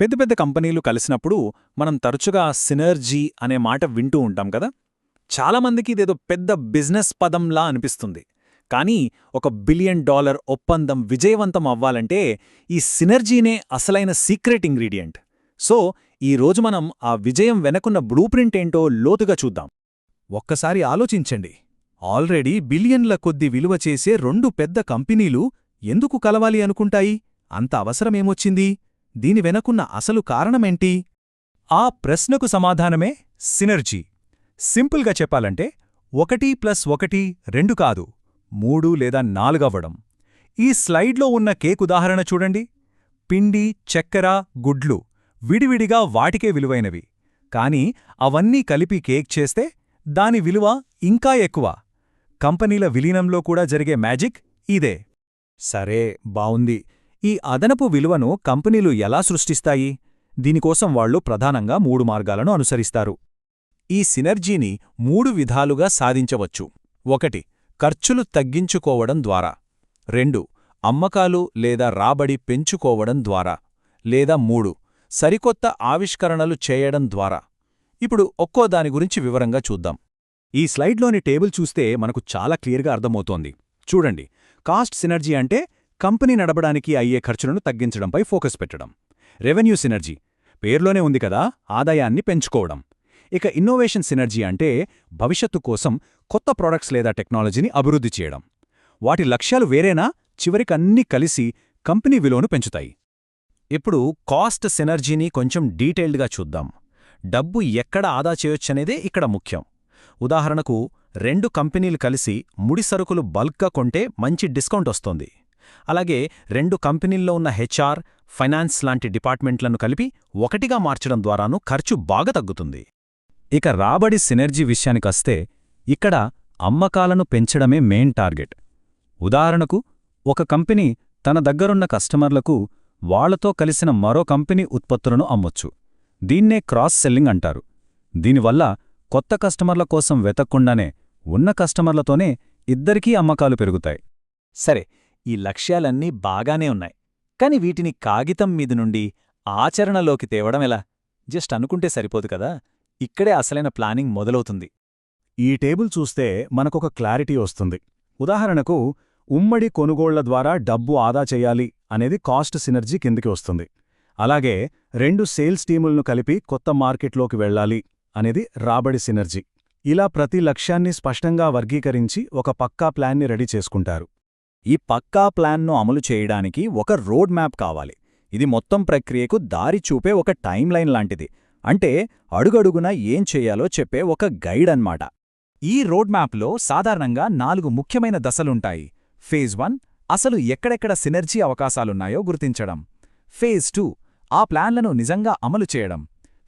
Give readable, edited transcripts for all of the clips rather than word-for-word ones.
పెద్ద పెద్ద కంపెనీలు కలిసినప్పుడు మనం తరచుగా సినర్జీ అనే మాట వింటూ ఉంటాం కదా. చాలామందికి ఇదేదో పెద్ద బిజినెస్ పదంలా అనిపిస్తుంది. కానీ ఒక $1 బిలియన్ ఒప్పందం విజయవంతం అవ్వాలంటే ఈ సినర్జీనే అసలైన సీక్రెట్ ఇంగ్రీడియంట్. సో ఈరోజు మనం ఆ విజయం వెనకున్న బ్లూప్రింట్ ఏంటో లోతుగా చూద్దాం. ఒక్కసారి ఆలోచించండి. ఆల్రెడీ బిలియన్ల కొద్ది విలువ చేసే రెండు పెద్ద కంపెనీలు ఎందుకు కలవాలి అనుకుంటాయి? అంత అవసరమేమొచ్చింది? దీని వెనకున్న అసలు కారణమేంటి? ఆ ప్రశ్నకు సమాధానమే సినర్జీ. సింపుల్గా చెప్పాలంటే 1+1 కాదు, 3 లేదా 4 అవ్వడం. ఈ స్లైడ్లో ఉన్న కేక్ ఉదాహరణ చూడండి. పిండి, చక్కెర, గుడ్లు విడివిడిగా వాటికే విలువైనవి. కాని అవన్నీ కలిపి కేక్ చేస్తే దాని విలువ ఇంకా ఎక్కువ. కంపెనీల విలీనంలో కూడా జరిగే మ్యాజిక్ ఇదే. సరే, బావుంది. ఈ అదనపు విలువను కంపెనీలు ఎలా సృష్టిస్తాయి? దీనికోసం వాళ్లు ప్రధానంగా 3 మార్గాలను అనుసరిస్తారు. ఈ సినర్జీని 3 విధాలుగా సాధించవచ్చు. 1. ఖర్చులు తగ్గించుకోవడం ద్వారా. 2. అమ్మకాలు లేదా రాబడి పెంచుకోవడం ద్వారా. లేదా 3. సరికొత్త ఆవిష్కరణలు చేయడం ద్వారా. ఇప్పుడు ఒక్కో దాని గురించి వివరంగా చూద్దాం. ఈ స్లైడ్లోని టేబుల్ చూస్తే మనకు చాలా క్లియర్గా అర్థమవుతోంది. చూడండి, కాస్ట్ సినర్జీ అంటే కంపెనీ నడపడానికి అయ్యే ఖర్చులను తగ్గించడంపై ఫోకస్ పెట్టడం. రెవెన్యూ సినర్జీ పేర్లోనే ఉంది కదా, ఆదాయాన్ని పెంచుకోవడం. ఇక ఇన్నోవేషన్ సినర్జీ అంటే భవిష్యత్తు కోసం కొత్త ప్రోడక్ట్స్ లేదా టెక్నాలజీని అభివృద్ధి చేయడం. వాటి లక్ష్యాలు వేరేనా, చివరికన్నీ కలిసి కంపెనీ విలువను పెంచుతాయి. ఇప్పుడు కాస్ట్ సినర్జీని కొంచెం డీటెయిల్డ్గా చూద్దాం. డబ్బు ఎక్కడ ఆదా చేయొచ్చనేదే ఇక్కడ ముఖ్యం. ఉదాహరణకు 2 కంపెనీలు కలిసి ముడిసరుకులు బల్క్గా కొంటే మంచి డిస్కౌంట్ వస్తోంది. అలాగే 2 కంపెనీల్లో ఉన్న హెచ్ఆర్, ఫైనాన్స్ లాంటి డిపార్ట్మెంట్లను కలిపి ఒకటిగా మార్చడం ద్వారానూ ఖర్చు బాగా తగ్గుతుంది. ఇక రాబడి సినర్జీ విషయానికొస్తే ఇక్కడ అమ్మకాలను పెంచడమే మెయిన్ టార్గెట్. ఉదాహరణకు ఒక కంపెనీ తన దగ్గరున్న కస్టమర్లకు వాళ్లతో కలిసిన మరో కంపెనీ ఉత్పత్తులను అమ్మొచ్చు. దీన్నే క్రాస్ సెల్లింగ్ అంటారు. దీనివల్ల కొత్త కస్టమర్ల కోసం వెతక్కుండానే ఉన్న కస్టమర్లతోనే ఇద్దరికీ అమ్మకాలు పెరుగుతాయి. సరే, ఈ లక్ష్యాలన్నీ బాగానే ఉన్నాయి. కాని వీటిని కాగితం మీద నుండి ఆచరణలోకి తేవడం ఎలా? జస్ట్ అనుకుంటే సరిపోదు కదా. ఇక్కడే అసలైన ప్లానింగ్ మొదలవుతుంది. ఈ టేబుల్ చూస్తే మనకొక క్లారిటీ వస్తుంది. ఉదాహరణకు ఉమ్మడి కొనుగోళ్ల ద్వారా డబ్బు ఆదా చెయ్యాలి అనేది కాస్ట్ సినర్జీ కిందికి వస్తుంది. అలాగే 2 సేల్స్ టీములను కలిపి కొత్త మార్కెట్లోకి వెళ్లాలి అనేది రాబడి సినర్జీ. ఇలా ప్రతి లక్ష్యాన్ని స్పష్టంగా వర్గీకరించి ఒక పక్కా ప్లాన్ని రెడీ చేసుకుంటారు. ఈ పక్కా ప్లాన్ను అమలు చేయడానికి ఒక రోడ్ మ్యాప్ కావాలి. ఇది మొత్తం ప్రక్రియకు దారి చూపే ఒక టైం లైన్ లాంటిది. అంటే అడుగడుగునా ఏం చెయ్యాలో చెప్పే ఒక గైడ్ అన్నమాట. ఈ రోడ్ మ్యాప్లో సాధారణంగా 4 ముఖ్యమైన దశలుంటాయి. ఫేజ్ 1 అసలు ఎక్కడెక్కడ సినర్జీ అవకాశాలున్నాయో గుర్తించడం. ఫేజ్ 2 ఆ ప్లాన్లను నిజంగా అమలు చేయడం.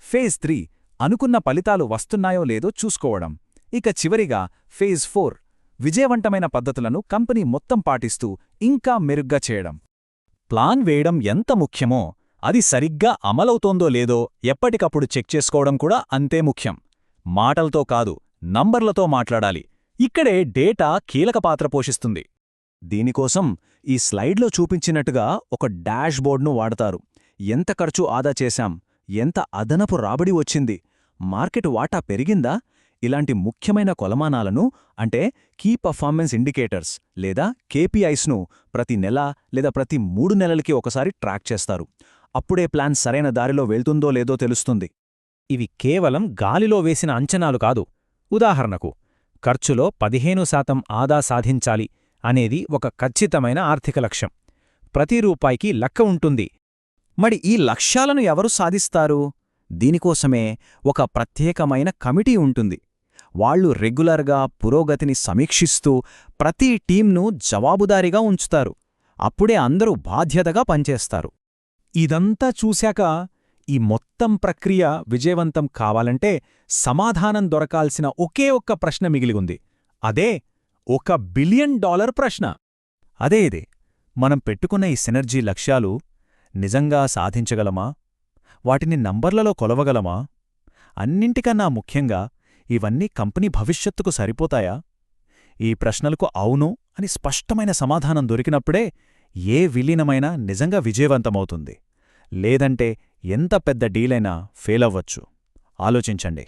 ఫేజ్ 3 అనుకున్న ఫలితాలు వస్తున్నాయో లేదో చూసుకోవడం. ఇక చివరిగా ఫేజ్ 4 విజయవంతమైన పద్ధతులను కంపెనీ మొత్తం పాటిస్తూ ఇంకా మెరుగ్గా చేయడం. ప్లాన్ వేయడం ఎంత ముఖ్యమో, అది సరిగ్గా అమలవుతోందో లేదో ఎప్పటికప్పుడు చెక్ చేసుకోవడం కూడా అంతే ముఖ్యం. మాటలతో కాదు, నంబర్లతో మాట్లాడాలి. ఇక్కడే డేటా కీలక పాత్ర పోషిస్తుంది. దీనికోసం ఈ స్లైడ్లో చూపించినట్టుగా ఒక డాష్ బోర్డ్ను వాడతారు. ఎంత ఖర్చు ఆదా చేశాం, ఎంత అదనపు రాబడి వచ్చింది, మార్కెట్ వాటా పెరిగిందా, ఇలాంటి ముఖ్యమైన కొలమానాలను అంటే కీ పర్ఫార్మెన్స్ ఇండికేటర్స్ లేదా కేపీఐస్ను ప్రతి నెల లేదా ప్రతి 3 నెలలకి ఒకసారి ట్రాక్ చేస్తారు. అప్పుడే ప్లాన్ సరైన దారిలో వెళ్తుందో లేదో తెలుస్తుంది. ఇవి కేవలం గాలిలో వేసిన అంచనాలు కాదు. ఉదాహరణకు ఖర్చులో 15% ఆదా సాధించాలి అనేది ఒక ఖచ్చితమైన ఆర్థిక లక్ష్యం. ప్రతి రూపాయికి లెక్క ఉంటుంది. మరి ఈ లక్ష్యాలను ఎవరు సాధిస్తారు? దీనికోసమే ఒక ప్రత్యేకమైన కమిటీ ఉంటుంది. వాళ్లు రెగ్యులర్గా పురోగతిని సమీక్షిస్తూ ప్రతి టీంను జవాబుదారీగా ఉంచుతారు. అప్పుడే అందరూ బాధ్యతగా పనిచేస్తారు. ఇదంతా చూశాక ఈ మొత్తం ప్రక్రియ విజయవంతం కావాలంటే సమాధానం దొరకాల్సిన ఒకే ఒక్క ప్రశ్న మిగిలిగుంది. అదే $1 బిలియన్ ప్రశ్న. అదే మనం పెట్టుకున్న ఈ సినర్జీ లక్ష్యాలు నిజంగా సాధించగలమా? వాటిని నంబర్లలో కొలవగలమా? అన్నింటికన్నా ముఖ్యంగా ఇవన్నీ కంపెనీ భవిష్యత్తుకు సరిపోతాయా? ఈ ప్రశ్నలకు అవును అని స్పష్టమైన సమాధానం దొరికినప్పుడే ఏ విలీనమైనా నిజంగా విజయవంతమవుతుంది. లేదంటే ఎంత పెద్ద డీలైనా ఫెయిల్ అవ్వచ్చు. ఆలోచించండి.